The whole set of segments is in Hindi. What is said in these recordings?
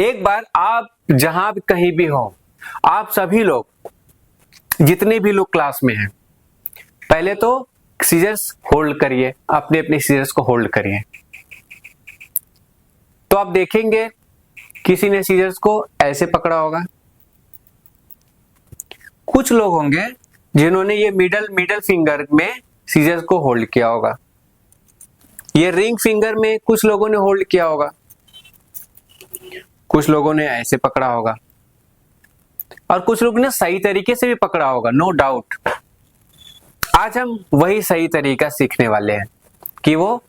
एक बार आप जहां भी कहीं भी हो, आप सभी लोग जितने भी लोग क्लास में हैं, पहले तो सीजर्स होल्ड करिए, अपने अपने सीजर्स को होल्ड करिए। तो आप देखेंगे किसी ने सीजर्स को ऐसे पकड़ा होगा, कुछ लोग होंगे जिन्होंने ये मिडल फिंगर में सीजर्स को होल्ड किया होगा, ये रिंग फिंगर में कुछ लोगों ने होल्ड किया होगा, कुछ लोगों ने ऐसे पकड़ा होगा और कुछ लोगों ने सही तरीके से भी पकड़ा होगा, नो डाउट। आज हम वही सही तरीका सीखने वाले हैं कि वो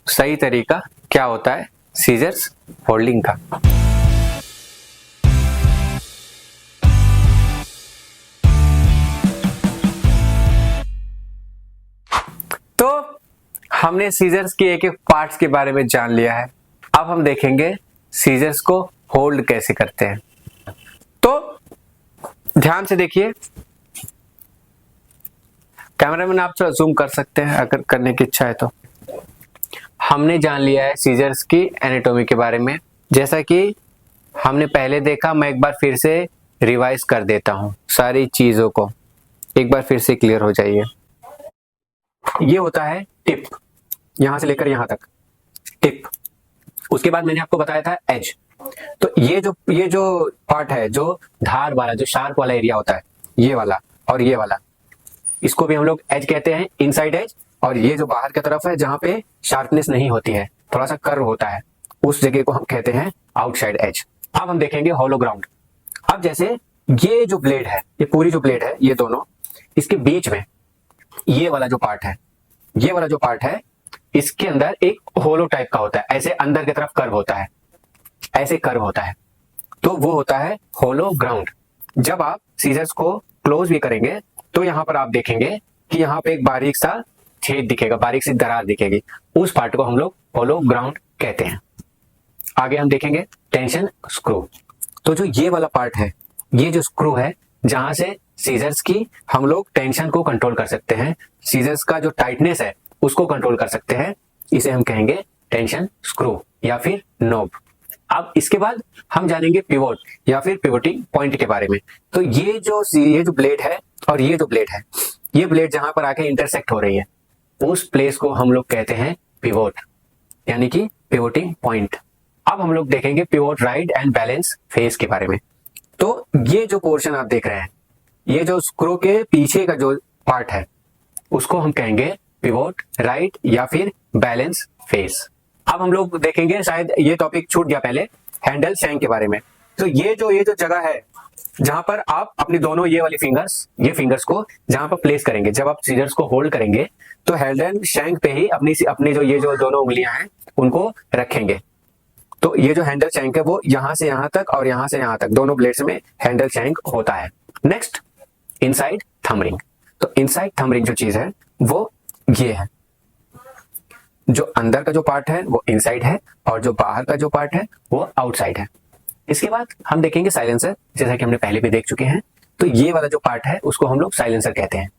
सही तरीका क्या होता है सीजर्स होल्डिंग का। तो हमने सीजर्स के एक एक पार्ट्स के बारे में जान लिया है। अब हम देखेंगे सीजर्स को होल्ड कैसे करते हैं। तो ध्यान से देखिए, कैमरामैन आप थोड़ा जूम कर सकते हैं अगर करने की इच्छा है तो। हमने जान लिया है सीजर्स की एनाटॉमी के बारे में, जैसा कि हमने पहले देखा। मैं एक बार फिर से रिवाइज कर देता हूं सारी चीजों को, एक बार फिर से क्लियर हो जाइए। ये होता है टिप, यहां से लेकर यहां तक टिप। उसके बाद मैंने आपको बताया था एज। तो ये जो पार्ट है, जो धार वाला, जो शार्प वाला एरिया होता है, ये वाला और ये वाला, इसको भी हम लोग एज कहते हैं, इनसाइड एज। और ये जो बाहर की तरफ है, जहां पे शार्पनेस नहीं होती है, थोड़ा सा कर्व होता है, उस जगह को हम कहते हैं आउटसाइड एज। अब हम देखेंगे हॉलो ग्राउंड। अब जैसे ये जो ब्लेड है, ये पूरी जो ब्लेड है, ये दोनों, इसके बीच में ये वाला जो पार्ट है, ये वाला जो पार्ट है, इसके अंदर एक होलो टाइप का होता है, ऐसे अंदर की तरफ कर्व होता है, ऐसे कर्व होता है, तो वो होता है होलो ग्राउंड। जब आप सीजर्स को क्लोज भी करेंगे तो यहां पर आप देखेंगे कि यहां पे एक बारीक सा छेद दिखेगा, बारीक सी दरार दिखेगी, उस पार्ट को हम लोग होलो ग्राउंड कहते हैं। आगे हम देखेंगे टेंशन स्क्रू। तो जो ये वाला पार्ट है, ये जो स्क्रू है, जहां से सीजर्स की हम लोग टेंशन को कंट्रोल कर सकते हैं, सीजर्स का जो टाइटनेस है उसको कंट्रोल कर सकते हैं, इसे हम कहेंगे टेंशन स्क्रू या फिर नोब। अब इसके बाद हम जानेंगे पिवोट या फिर पिवोटिंग पॉइंट के बारे में। तो ये जो ब्लेड है और ये जो ब्लेड है, ये ब्लेड जहां पर आके इंटरसेक्ट हो रही है, उस प्लेस को हम लोग कहते हैं पिवोट, यानी कि पिवोटिंग पॉइंट। अब हम लोग देखेंगे pivot right and balance face के बारे में। तो ये जो पोर्शन आप देख रहे हैं, ये जो स्क्रू के पीछे का जो पार्ट है, उसको हम कहेंगे पिवोट राइट या फिर बैलेंस फेस। अब हम लोग देखेंगे, शायद ये टॉपिक छूट गया पहले, हैंडल शैंक के बारे में। तो ये जो जगह है जहां पर आप अपनी दोनों ये वाली फिंगर्स को जहां पर प्लेस करेंगे, जब आप सीजर्स को होल्ड करेंगे तो हैंडल शैंक पे ही अपनी जो दोनों उंगलियां हैं उनको रखेंगे। तो ये जो हैंडल शैंक है वो यहां से यहां तक और यहां से यहां तक दोनों ब्लेड्स में हैंडल शैंक होता है। Next, inside thumb ring. तो इनसाइड थंब रिंग जो चीज है वो ये है, जो अंदर का जो पार्ट है वो इनसाइड है और जो बाहर का जो पार्ट है वो आउटसाइड है। इसके बाद हम देखेंगे साइलेंसर, जैसा कि हमने पहले भी देख चुके हैं। तो ये वाला जो पार्ट है उसको हम लोग साइलेंसर कहते हैं।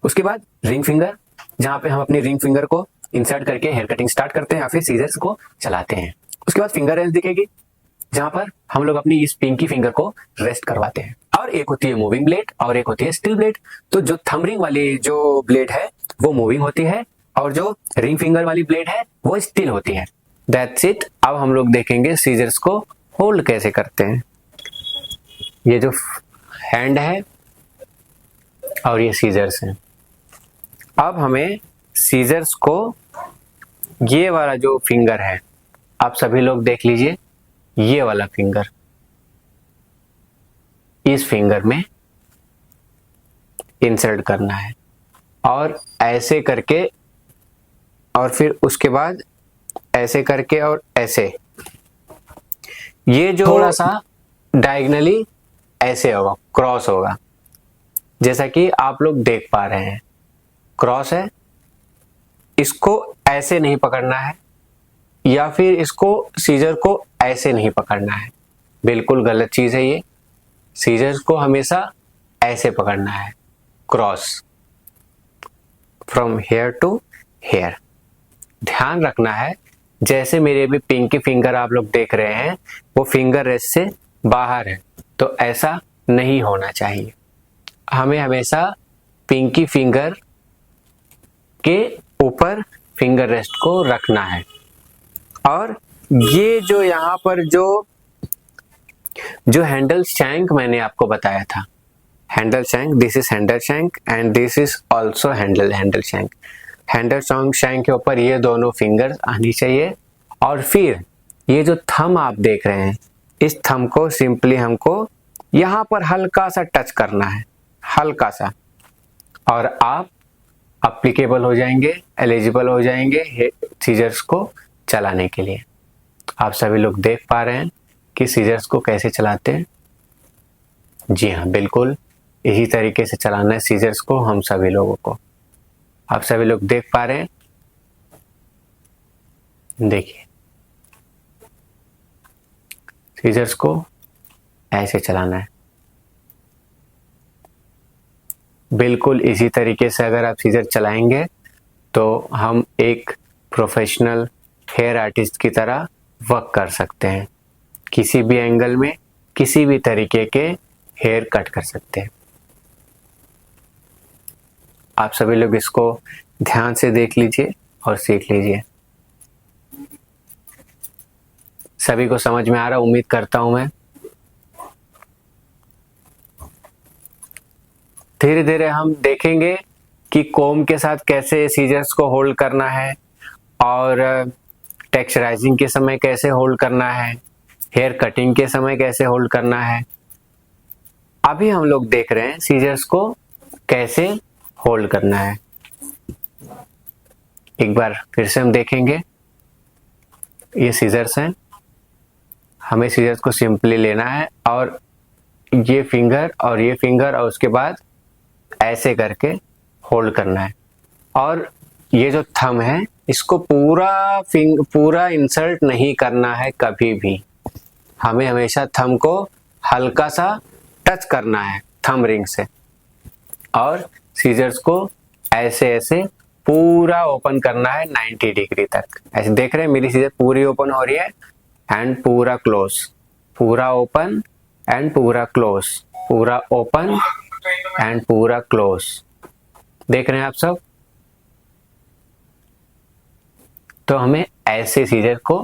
उसके बाद रिंग फिंगर, जहां पे हम अपनी रिंग फिंगर को इंसर्ट करके हेयर कटिंग स्टार्ट करते हैं या फिर सीजर्स को चलाते हैं। उसके बाद फिंगर रेस्ट दिखेगी, जहां पर हम लोग अपनी इस पिंकी फिंगर को रेस्ट करवाते हैं। और एक होती है मूविंग ब्लेड और एक होती है स्टिल ब्लेड। तो जो थंब रिंग वाली जो ब्लेड है वो मूविंग होती है और जो रिंग फिंगर वाली ब्लेड है वो स्टिल होती है। That's it. अब हम लोग देखेंगे सीजर्स को होल्ड कैसे करते हैं। ये जो हैंड है और ये सीजर्स हैं। अब हमें सीजर्स को, ये वाला जो फिंगर है, आप सभी लोग देख लीजिए, ये वाला फिंगर इस फिंगर में इंसर्ट करना है और ऐसे करके, और फिर उसके बाद ऐसे करके और ऐसे, ये जो थोड़ा सा डायगनली ऐसे होगा, क्रॉस होगा, जैसा कि आप लोग देख पा रहे हैं, क्रॉस है। इसको ऐसे नहीं पकड़ना है या फिर इसको सीजर को ऐसे नहीं पकड़ना है, बिल्कुल गलत चीज है ये। सीजर्स को हमेशा ऐसे पकड़ना है, cross, from here to here. ध्यान रखना है जैसे मेरे भी पिंकी फिंगर आप लोग देख रहे हैं वो फिंगर रेस्ट से बाहर है, तो ऐसा नहीं होना चाहिए। हमें हमेशा पिंकी फिंगर के ऊपर फिंगर रेस्ट को रखना है। और ये जो यहाँ पर जो हैंडल शैंक मैंने आपको बताया था, handle shank, this is handle shank and this is also handle shank. Handle shank के ऊपर ये दोनों फिंगर्स आनी चाहिए। और फिर ये जो थंब आप देख रहे हैं, इस थंब को सिंपली हमको यहाँ पर हल्का सा टच करना है, हल्का सा, और आप अप्लीकेबल हो जाएंगे, एलिजिबल हो जाएंगे सीजर्स को चलाने के लिए। आप सभी लोग देख पा रहे हैं कि सीजर्स को कैसे चलाते हैं। जी हाँ, बिल्कुल इसी तरीके से चलाना है सीजर्स को हम सभी लोगों को। आप सभी लोग देख पा रहे हैं, देखिए सीजर्स को ऐसे चलाना है। बिल्कुल इसी तरीके से अगर आप सीजर चलाएंगे तो हम एक प्रोफेशनल हेयर आर्टिस्ट की तरह वर्क कर सकते हैं। किसी भी एंगल में किसी भी तरीके के हेयर कट कर सकते हैं। आप सभी लोग इसको ध्यान से देख लीजिए और सीख लीजिए। सभी को समझ में आ रहा, उम्मीद करता हूं मैं। धीरे धीरे हम देखेंगे कि कोम के साथ कैसे सीजर्स को होल्ड करना है और टेक्सचराइजिंग के समय कैसे होल्ड करना है, हेयर कटिंग के समय कैसे होल्ड करना है। अभी हम लोग देख रहे हैं सीजर्स को कैसे होल्ड करना है। एक बार फिर से हम देखेंगे, ये सीजर्स हैं, हमें सीजर्स को सिंपली लेना है और ये फिंगर और उसके बाद ऐसे करके होल्ड करना है। और ये जो थंब है इसको पूरा इंसर्ट नहीं करना है कभी भी। हमें हमेशा थंब को हल्का सा टच करना है थंब रिंग से, और सीजर्स को ऐसे ऐसे पूरा ओपन करना है 90 डिग्री तक। ऐसे देख रहे हैं मेरी सीजर पूरी ओपन हो रही है एंड पूरा क्लोज, पूरा ओपन एंड पूरा क्लोज, पूरा ओपन एंड पूरा क्लोज। देख रहे हैं आप सब। तो हमें ऐसे सीजर को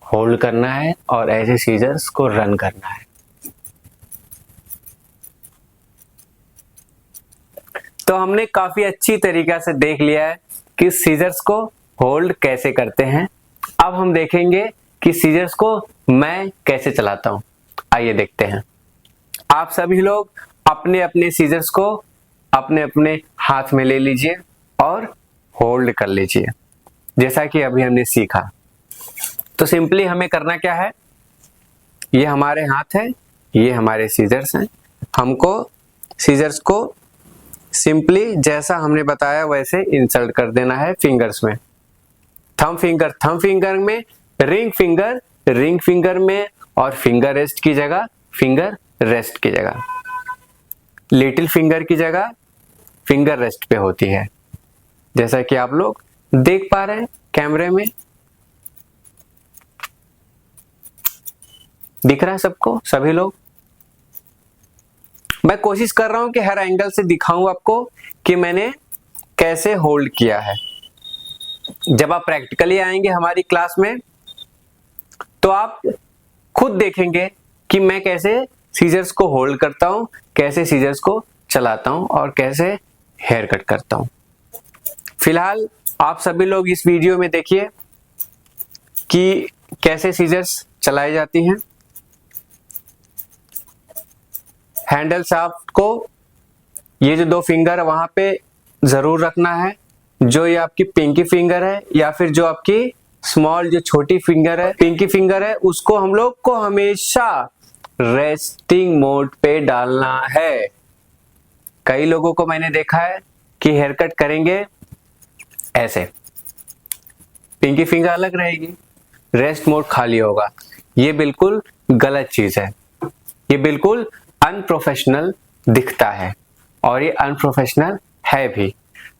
होल्ड करना है और ऐसे सीजर्स को रन करना है। तो हमने काफी अच्छी तरीके से देख लिया है कि सीजर्स को होल्ड कैसे करते हैं। अब हम देखेंगे कि सीजर्स को मैं कैसे चलाता हूं। आइए देखते हैं। आप सभी लोग अपने अपने सीजर्स को अपने अपने हाथ में ले लीजिए और होल्ड कर लीजिए, जैसा कि अभी हमने सीखा। तो सिंपली हमें करना क्या है, ये हमारे हाथ है, ये हमारे सीजर्स हैं। हमको सीजर्स को सिंपली जैसा हमने बताया वैसे इंसर्ट कर देना है फिंगर्स में। थंब फिंगर में, रिंग फिंगर में, और फिंगर रेस्ट की जगह फिंगर रेस्ट की जगह, लिटिल फिंगर की जगह फिंगर रेस्ट पे होती है, जैसा कि आप लोग देख पा रहे हैं कैमरे में। दिख रहा है सबको, सभी लोग? मैं कोशिश कर रहा हूं कि हर एंगल से दिखाऊं आपको कि मैंने कैसे होल्ड किया है। जब आप प्रैक्टिकली आएंगे हमारी क्लास में तो आप खुद देखेंगे कि मैं कैसे सीजर्स को होल्ड करता हूं, कैसे सीजर्स को चलाता हूं और कैसे हेयर कट करता हूं। फिलहाल आप सभी लोग इस वीडियो में देखिए कि कैसे सीजर्स चलाई जाती हैं। हैंडल शाफ्ट को ये जो दो फिंगर वहां पे जरूर रखना है, जो ये आपकी पिंकी फिंगर है या फिर जो आपकी स्मॉल जो छोटी फिंगर है पिंकी फिंगर है, उसको हम लोग को हमेशा रेस्टिंग मोड पे डालना है। कई लोगों को मैंने देखा है कि हेयर कट करेंगे ऐसे, पिंकी फिंगर अलग रहेगी, रेस्ट मोड खाली होगा। ये बिल्कुल गलत चीज है, ये बिल्कुल अनप्रोफेशनल दिखता है और ये अनप्रोफेशनल है भी।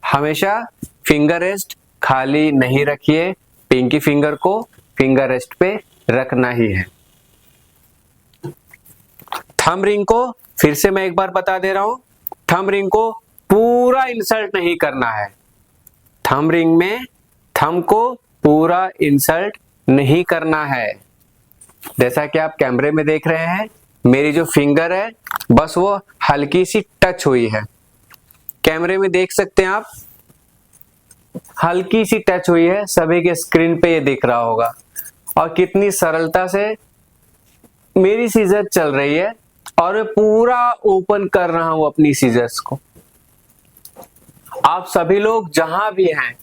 हमेशा फिंगर रेस्ट खाली नहीं रखिए, पिंकी फिंगर को फिंगर रेस्ट पे रखना ही है। थंब रिंग को फिर से मैं एक बार बता दे रहा हूं, थंब रिंग को पूरा इंसर्ट नहीं करना है। थंब रिंग में थंब को पूरा इंसर्ट नहीं करना है। जैसा कि आप कैमरे में देख रहे हैं, मेरी जो फिंगर है बस वो हल्की सी टच हुई है। कैमरे में देख सकते हैं आप, हल्की सी टच हुई है, सभी के स्क्रीन पे ये दिख रहा होगा। और कितनी सरलता से मेरी सीजर चल रही है और मैं पूरा ओपन कर रहा हूं अपनी सीजर्स को। आप सभी लोग जहां भी हैं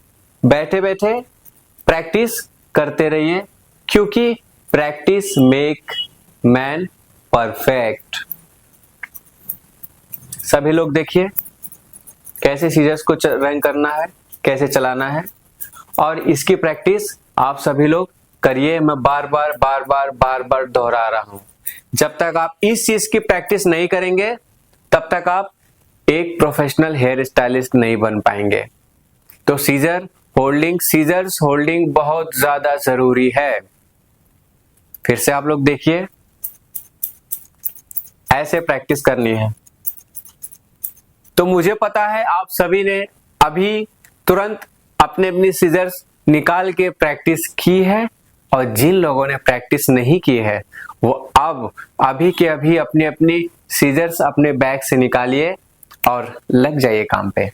बैठे बैठे प्रैक्टिस करते रहिए, क्योंकि प्रैक्टिस मेक मैन परफेक्ट। सभी लोग देखिए कैसे सीजर्स को रंग करना है, कैसे चलाना है, और इसकी प्रैक्टिस आप सभी लोग करिए। मैं बार बार दोहरा रहा हूं। जब तक आप इस चीज की प्रैक्टिस नहीं करेंगे तब तक आप एक प्रोफेशनल हेयर स्टाइलिस्ट नहीं बन पाएंगे। तो सीजर्स होल्डिंग बहुत ज्यादा जरूरी है। फिर से आप लोग देखिए, ऐसे प्रैक्टिस करनी है। तो मुझे पता है आप सभी ने अभी तुरंत अपने अपनी सीजर्स निकाल के प्रैक्टिस की है, और जिन लोगों ने प्रैक्टिस नहीं की है वो अभी के अभी अपनी अपनी सीजर्स अपने बैग से निकालिए और लग जाइए काम पे।